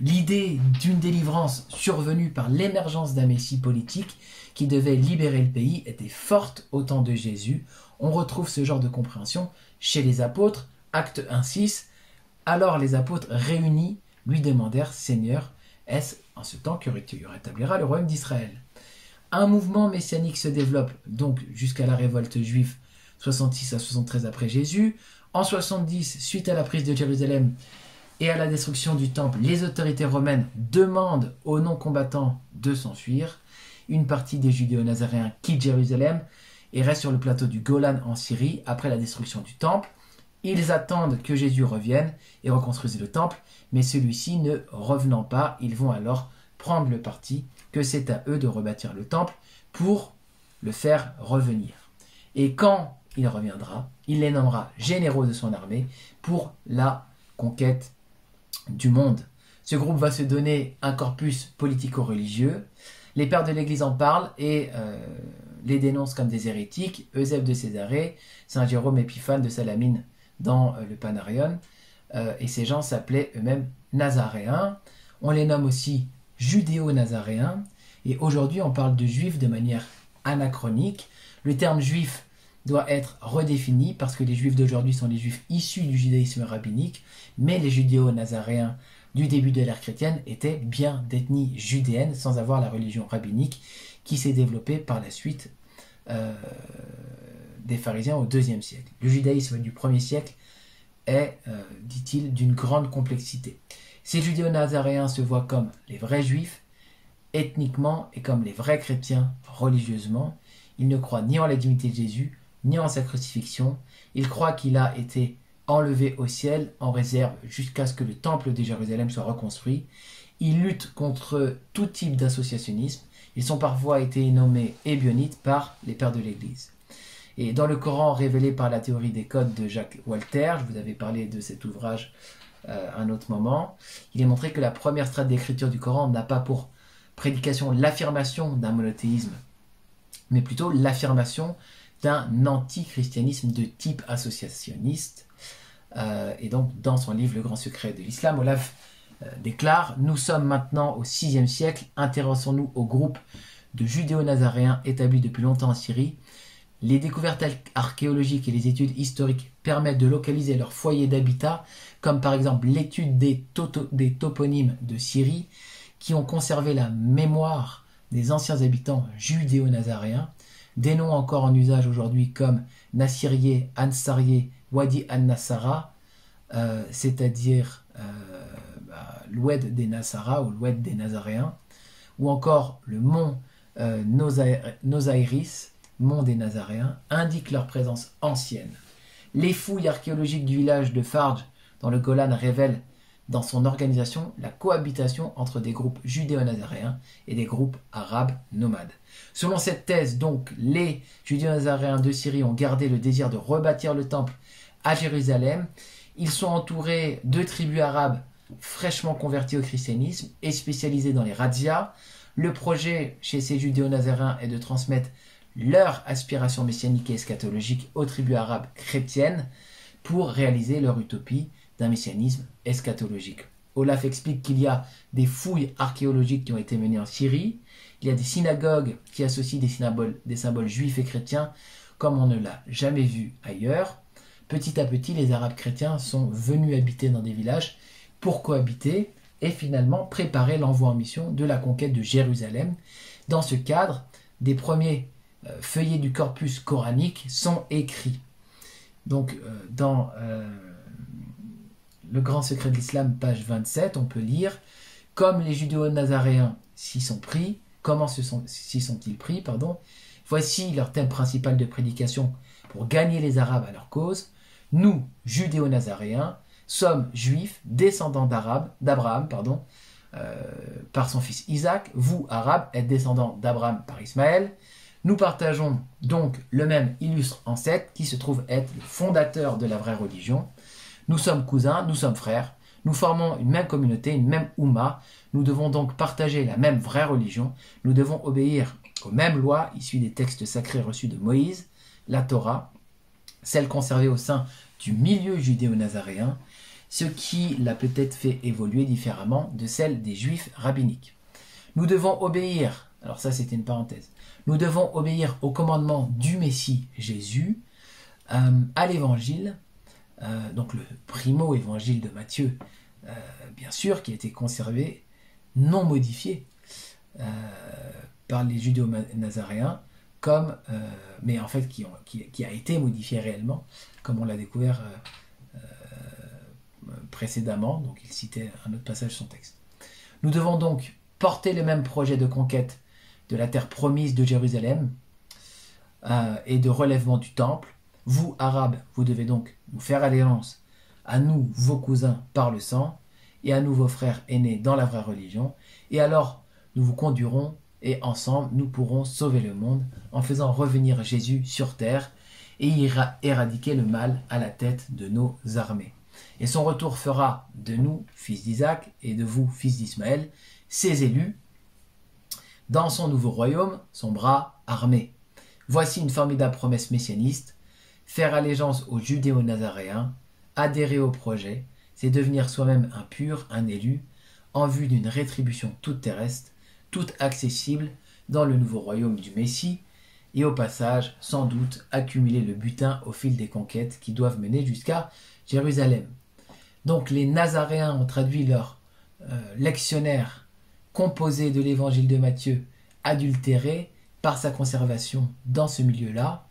[SPEAKER 1] L'idée d'une délivrance survenue par l'émergence d'un messie politique qui devait libérer le pays était forte au temps de Jésus. On retrouve ce genre de compréhension chez les apôtres, acte 1.6. Alors les apôtres réunis lui demandèrent « Seigneur, est-ce en ce temps que tu rétabliras le royaume d'Israël ?» Un mouvement messianique se développe donc jusqu'à la révolte juive 66 à 73 après Jésus. En 70, suite à la prise de Jérusalem et à la destruction du temple, les autorités romaines demandent aux non-combattants de s'enfuir. Une partie des judéo-nazaréens quitte Jérusalem et reste sur le plateau du Golan en Syrie après la destruction du temple. Ils attendent que Jésus revienne et reconstruise le temple, mais celui-ci ne revenant pas, ils vont alors prendre le parti que c'est à eux de rebâtir le temple pour le faire revenir. Et quand il reviendra, il les nommera généraux de son armée pour la conquête du monde. Ce groupe va se donner un corpus politico-religieux. Les pères de l'Église en parlent et les dénoncent comme des hérétiques. Eusèbe de Césarée, Saint Jérôme Épiphane de Salamine dans le Panarion. Et ces gens s'appelaient eux-mêmes Nazaréens. On les nomme aussi judéo-nazaréens. Et aujourd'hui, on parle de juifs de manière anachronique. Le terme juif doit être redéfini parce que les juifs d'aujourd'hui sont les juifs issus du judaïsme rabbinique, mais les judéo-nazaréens du début de l'ère chrétienne étaient bien d'ethnie judéenne sans avoir la religion rabbinique qui s'est développée par la suite des pharisiens au IIe siècle. Le judaïsme du 1er siècle est, dit-il, d'une grande complexité. Ces judéo-nazaréens se voient comme les vrais juifs, ethniquement, et comme les vrais chrétiens, religieusement. Ils ne croient ni en la divinité de Jésus, ni en sa crucifixion. Ils croient qu'il a été enlevé au ciel en réserve jusqu'à ce que le temple de Jérusalem soit reconstruit. Ils luttent contre tout type d'associationnisme. Ils sont parfois été nommés ébionites par les pères de l'Église. Et dans le Coran révélé par la théorie des codes de Jacques Walter, je vous avais parlé de cet ouvrage à un autre moment, il est montré que la première strate d'écriture du Coran n'a pas pour prédication l'affirmation d'un monothéisme, mais plutôt l'affirmation d'un antichristianisme de type associationniste. Et donc, dans son livre Le Grand Secret de l'Islam, Olaf déclare « Nous sommes maintenant au VIe siècle, intéressons-nous au groupe de judéo-nazaréens établis depuis longtemps en Syrie. Les découvertes archéologiques et les études historiques permettent de localiser leur foyer d'habitat, comme par exemple l'étude des toponymes de Syrie, qui ont conservé la mémoire des anciens habitants judéo-nazaréens, des noms encore en usage aujourd'hui comme Nassirié, Ansarié, Wadi an-Nassara, c'est-à-dire l'oued des Nassara ou l'oued des Nazaréens, ou encore le mont Nosaïris, mont des Nazaréens, indiquent leur présence ancienne. Les fouilles archéologiques du village de Farj dans le Golan révèlent dans son organisation la cohabitation entre des groupes judéo-nazaréens et des groupes arabes nomades. Selon cette thèse, donc, les judéo-nazaréens de Syrie ont gardé le désir de rebâtir le temple à Jérusalem. Ils sont entourés de tribus arabes fraîchement converties au christianisme et spécialisées dans les razzias. Le projet chez ces judéo-nazaréens est de transmettre leur aspiration messianique et eschatologique aux tribus arabes chrétiennes pour réaliser leur utopie d'un messianisme eschatologique. Olaf explique qu'il y a des fouilles archéologiques qui ont été menées en Syrie, il y a des synagogues qui associent des symboles juifs et chrétiens comme on ne l'a jamais vu ailleurs. Petit à petit, les Arabes chrétiens sont venus habiter dans des villages pour cohabiter et finalement préparer l'envoi en mission de la conquête de Jérusalem. Dans ce cadre, des premiers feuillets du corpus coranique sont écrits. Donc, dans Le Grand Secret de l'Islam, page 27, on peut lire « Comme les judéo-nazaréens s'y sont pris, comment s'y sont-ils pris, pardon. Voici leur thème principal de prédication pour gagner les Arabes à leur cause. Nous, judéo-nazaréens, sommes juifs, descendants d'Abraham, par son fils Isaac. Vous, Arabes, êtes descendants d'Abraham par Ismaël. Nous partageons donc le même illustre ancêtre qui se trouve être le fondateur de la vraie religion. Nous sommes cousins, nous sommes frères, nous formons une même communauté, une même Oumma. Nous devons donc partager la même vraie religion. Nous devons obéir aux mêmes lois issues des textes sacrés reçus de Moïse, la Torah, celle conservée au sein du milieu judéo-nazaréen, ce qui l'a peut-être fait évoluer différemment de celle des juifs rabbiniques. Nous devons obéir, alors ça c'était une parenthèse, nous devons obéir au commandement du Messie Jésus, à l'évangile, donc le primo-évangile de Matthieu, bien sûr, qui a été conservé, non modifié par les judéo-nazaréens, mais en fait qui a été modifié réellement, comme on l'a découvert précédemment, donc il citait un autre passage de son texte. Nous devons donc porter le même projet de conquête de la terre promise de Jérusalem et de relèvement du temple. Vous, Arabes, vous devez donc nous faire alliance à nous, vos cousins, par le sang, et à nous, vos frères aînés, dans la vraie religion, et alors nous vous conduirons, et ensemble nous pourrons sauver le monde en faisant revenir Jésus sur terre et éradiquer le mal à la tête de nos armées. Et son retour fera de nous, fils d'Isaac, et de vous, fils d'Ismaël, ses élus, dans son nouveau royaume, son bras armé. Voici une formidable promesse messianiste. Faire allégeance aux judéo-nazaréens, adhérer au projet, c'est devenir soi-même un pur, un élu, en vue d'une rétribution toute terrestre, toute accessible dans le nouveau royaume du Messie, et au passage, sans doute, accumuler le butin au fil des conquêtes qui doivent mener jusqu'à Jérusalem. Donc les Nazaréens ont traduit leur lectionnaire composé de l'évangile de Matthieu, adultéré par sa conservation dans ce milieu-là,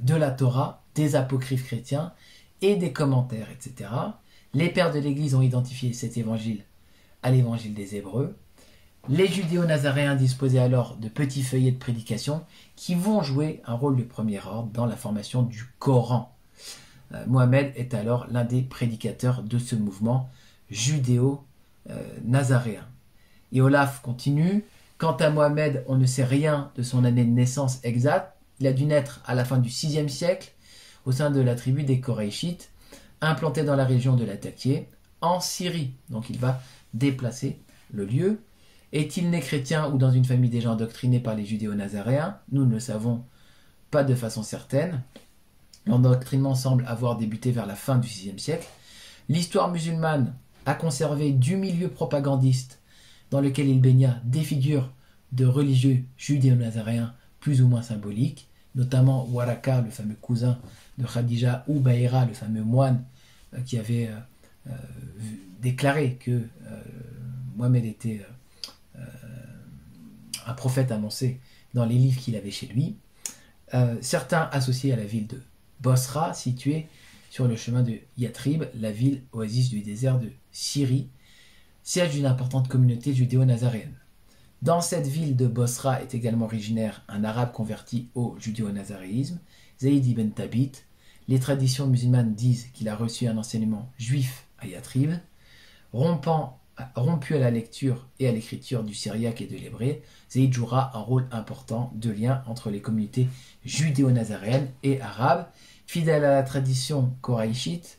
[SPEAKER 1] de la Torah, des apocryphes chrétiens, et des commentaires, etc. Les pères de l'Église ont identifié cet évangile à l'évangile des Hébreux. Les judéo-nazaréens disposaient alors de petits feuillets de prédication qui vont jouer un rôle de premier ordre dans la formation du Coran. Mohammed est alors l'un des prédicateurs de ce mouvement judéo-nazaréen. Et Olaf continue. Quant à Mohammed, on ne sait rien de son année de naissance exacte. Il a dû naître à la fin du VIe siècle au sein de la tribu des Koraïchites, implanté dans la région de Latakia, en Syrie. Donc il va déplacer le lieu. Est-il né chrétien ou dans une famille déjà endoctrinée par les judéo-nazaréens? Nous ne le savons pas de façon certaine. L'endoctrinement semble avoir débuté vers la fin du VIe siècle. L'histoire musulmane a conservé du milieu propagandiste dans lequel il baigna des figures de religieux judéo-nazaréens plus ou moins symboliques, notamment Waraka, le fameux cousin de Khadija, ou Bahira, le fameux moine qui avait déclaré que Mohammed était un prophète annoncé dans les livres qu'il avait chez lui. Certains associés à la ville de Bosra, située sur le chemin de Yatrib, la ville oasis du désert de Syrie, siège d'une importante communauté judéo-nazaréenne. Dans cette ville de Bosra est également originaire un arabe converti au judéo-nazaréisme, Zayd ibn Thabit. Les traditions musulmanes disent qu'il a reçu un enseignement juif à Yatrib. Rompu à la lecture et à l'écriture du syriaque et de l'hébreu, Zayd jouera un rôle important de lien entre les communautés judéo-nazaréennes et arabes. Fidèle à la tradition koraïchite,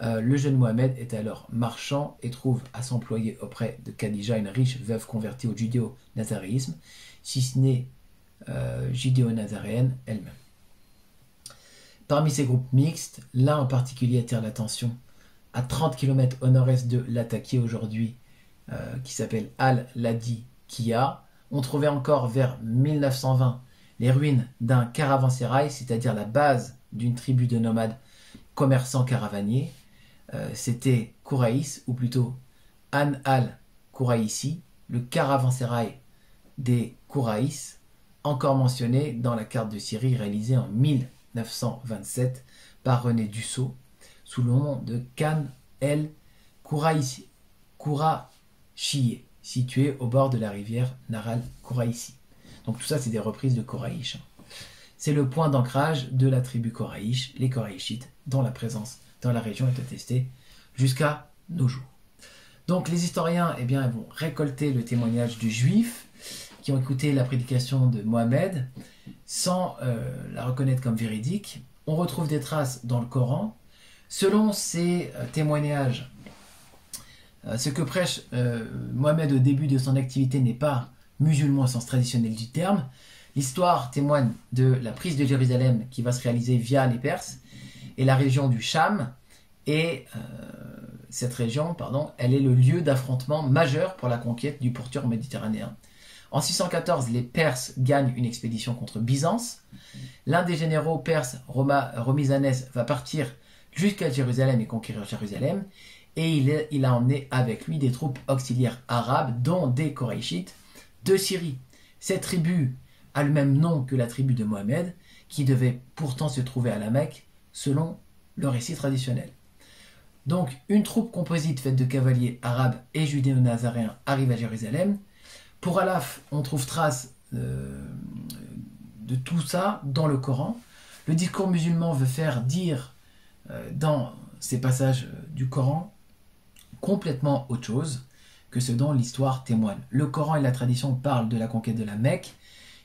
[SPEAKER 1] le jeune Mohammed est alors marchand et trouve à s'employer auprès de Khadija, une riche veuve convertie au judéo-nazaréisme, si ce n'est judéo-nazaréenne elle-même. Parmi ces groupes mixtes, l'un en particulier attire l'attention à 30 km au nord-est de Latakia aujourd'hui, qui s'appelle Al-Ladikia. On trouvait encore vers 1920 les ruines d'un caravansérail, c'est-à-dire la base d'une tribu de nomades commerçants caravaniers. C'était Kouraïs, ou plutôt An al-Kouraïsi, le caravansérail des Kouraïs, encore mentionné dans la carte de Syrie réalisée en 1927 par René Dussault, sous le nom de Khan el-Kouraïsi, Kourachié, situé au bord de la rivière Naral Kouraïsi. Donc tout ça, c'est des reprises de Koraïch. C'est le point d'ancrage de la tribu Koraïch, les Koraïchites, dont la présence dans la région est attestée jusqu'à nos jours. Donc les historiens ils vont récolter le témoignage du juif qui ont écouté la prédication de Mohammed sans la reconnaître comme véridique. On retrouve des traces dans le Coran. Selon ces témoignages, ce que prêche Mohammed au début de son activité n'est pas musulman au sens traditionnel du terme. L'histoire témoigne de la prise de Jérusalem qui va se réaliser via les Perses et la région du Cham. Et cette région, elle est le lieu d'affrontement majeur pour la conquête du pourtour méditerranéen. En 614, les Perses gagnent une expédition contre Byzance. L'un des généraux perses, Romizanès, va partir jusqu'à Jérusalem et conquérir Jérusalem. Et il a emmené avec lui des troupes auxiliaires arabes, dont des Koraïchites, de Syrie. Cette tribu a le même nom que la tribu de Mohammed, qui devait pourtant se trouver à la Mecque, selon le récit traditionnel. Donc, une troupe composite faite de cavaliers arabes et judéo-nazaréens arrive à Jérusalem. Pour Alaf, on trouve trace de tout ça dans le Coran. Le discours musulman veut faire dire dans ces passages du Coran complètement autre chose que ce dont l'histoire témoigne. Le Coran et la tradition parlent de la conquête de la Mecque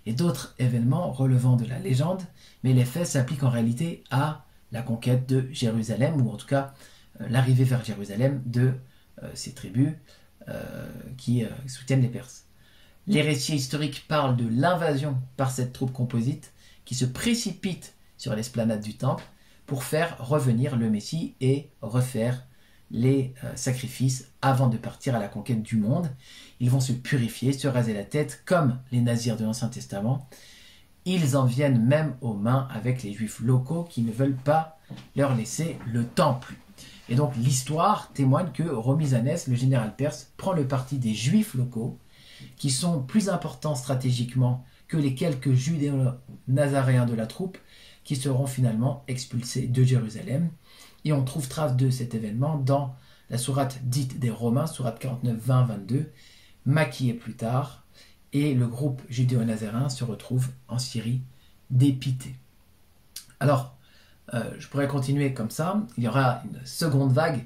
[SPEAKER 1] et d'autres événements relevant de la légende, mais les faits s'appliquent en réalité à la conquête de Jérusalem, ou en tout cas l'arrivée vers Jérusalem de ces tribus qui soutiennent les Perses. Les récits historiques parlent de l'invasion par cette troupe composite qui se précipite sur l'esplanade du temple pour faire revenir le Messie et refaire les sacrifices avant de partir à la conquête du monde. Ils vont se purifier, se raser la tête comme les nazirs de l'Ancien Testament. Ils en viennent même aux mains avec les juifs locaux qui ne veulent pas leur laisser le temple. Et donc l'histoire témoigne que Romizanès, le général perse, prend le parti des juifs locaux qui sont plus importants stratégiquement que les quelques judéo-nazaréens de la troupe, qui seront finalement expulsés de Jérusalem. Et on trouve trace de cet événement dans la sourate dite des Romains, sourate 49, 20, 22, maquillée plus tard, et le groupe judéo-nazaréen se retrouve en Syrie dépité. Alors, je pourrais continuer comme ça. Il y aura une seconde vague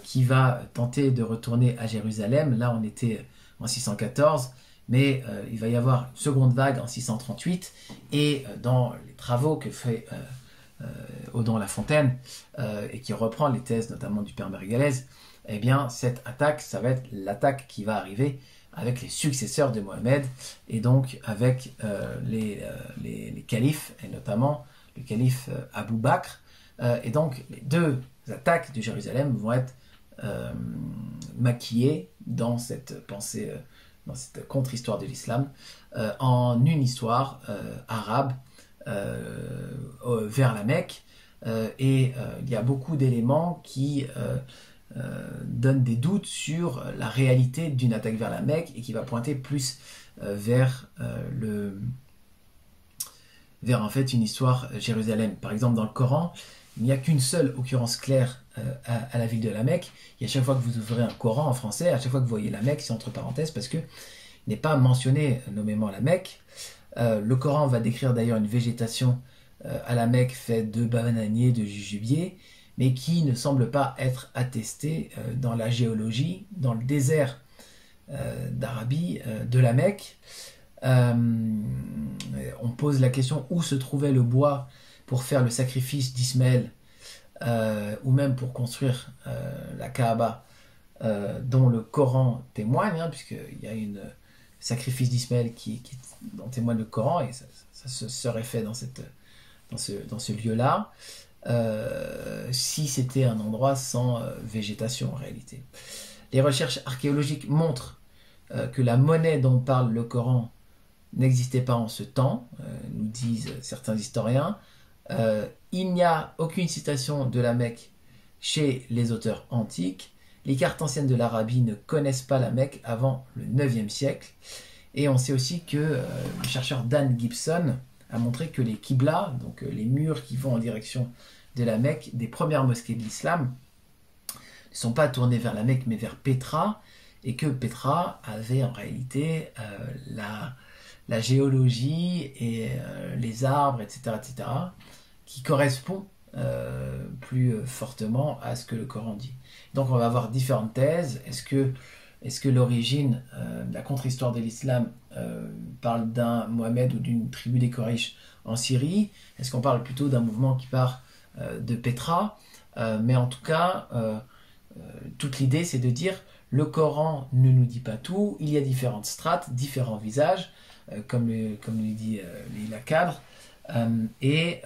[SPEAKER 1] qui va tenter de retourner à Jérusalem. Là, on était en 614, mais il va y avoir une seconde vague en 638, et dans les travaux que fait Odon Lafontaine, et qui reprend les thèses notamment du père Marie-Galès, eh bien, cette attaque, ça va être l'attaque qui va arriver avec les successeurs de Mohammed, et donc avec les califes, et notamment le calife Abou Bakr. Et donc, les deux attaques de Jérusalem vont être maquillées dans cette pensée, dans cette contre-histoire de l'islam, en une histoire arabe vers la Mecque. Et il y a beaucoup d'éléments qui donnent des doutes sur la réalité d'une attaque vers la Mecque, et qui va pointer plus vers en fait une histoire Jérusalem. Par exemple, dans le Coran, il n'y a qu'une seule occurrence claire à la ville de la Mecque. Et à chaque fois que vous ouvrez un Coran en français, à chaque fois que vous voyez la Mecque, c'est entre parenthèses, parce que il n'est pas mentionné nommément la Mecque. Le Coran va décrire d'ailleurs une végétation à la Mecque faite de bananiers, de jujubiers, mais qui ne semble pas être attestée dans la géologie, dans le désert d'Arabie de la Mecque. On pose la question où se trouvait le bois pour faire le sacrifice d'Ismaël, ou même pour construire la Kaaba, dont le Coran témoigne, puisqu'il y a un sacrifice d'Ismaël qui dont témoigne le Coran, et ça se serait fait dans ce lieu-là, si c'était un endroit sans végétation en réalité. Les recherches archéologiques montrent que la monnaie dont parle le Coran n'existait pas en ce temps, nous disent certains historiens. Il n'y a aucune citation de la Mecque chez les auteurs antiques. Les cartes anciennes de l'Arabie ne connaissent pas la Mecque avant le 9e siècle. Et on sait aussi que le chercheur Dan Gibson a montré que les Qibla, donc les murs qui vont en direction de la Mecque, des premières mosquées de l'islam, ne sont pas tournés vers la Mecque mais vers Petra, et que Petra avait en réalité la géologie et les arbres, etc., etc., qui correspond plus fortement à ce que le Coran dit. Donc on va avoir différentes thèses. Est-ce que l'origine de la contre-histoire de l'islam parle d'un Mohammed ou d'une tribu des Quraysh en Syrie? Est-ce qu'on parle plutôt d'un mouvement qui part de Petra? Mais en tout cas, toute l'idée, c'est de dire le Coran ne nous dit pas tout. Il y a différentes strates, différents visages, comme le dit Leila Kadr. Et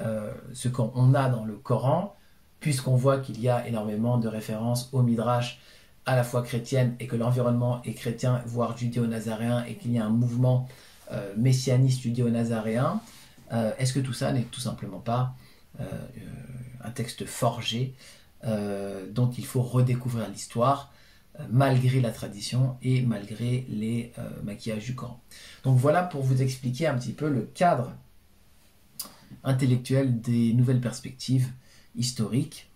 [SPEAKER 1] ce qu'on a dans le Coran, puisqu'on voit qu'il y a énormément de références au Midrash à la fois chrétienne, et que l'environnement est chrétien, voire judéo-nazaréen, et qu'il y a un mouvement messianiste judéo-nazaréen, est-ce que tout ça n'est tout simplement pas un texte forgé dont il faut redécouvrir l'histoire, malgré la tradition et malgré les maquillages du Coran. Donc voilà pour vous expliquer un petit peu le cadre intellectuel des nouvelles perspectives historiques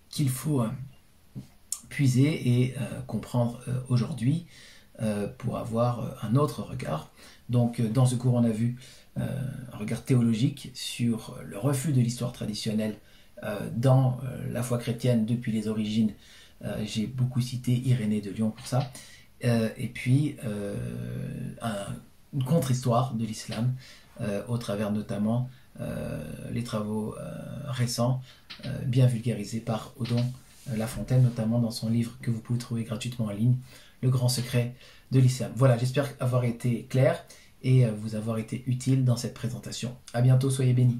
[SPEAKER 1] qu'il faut puiser et comprendre aujourd'hui pour avoir un autre regard. Donc dans ce cours, on a vu un regard théologique sur le refus de l'histoire traditionnelle dans la foi chrétienne depuis les origines. J'ai beaucoup cité Irénée de Lyon pour ça. Et puis une contre-histoire de l'islam au travers notamment les travaux récents bien vulgarisés par Odon Lafontaine, notamment dans son livre que vous pouvez trouver gratuitement en ligne, Le grand secret de l'islam. Voilà, j'espère avoir été clair et vous avoir été utile dans cette présentation. À bientôt, soyez bénis.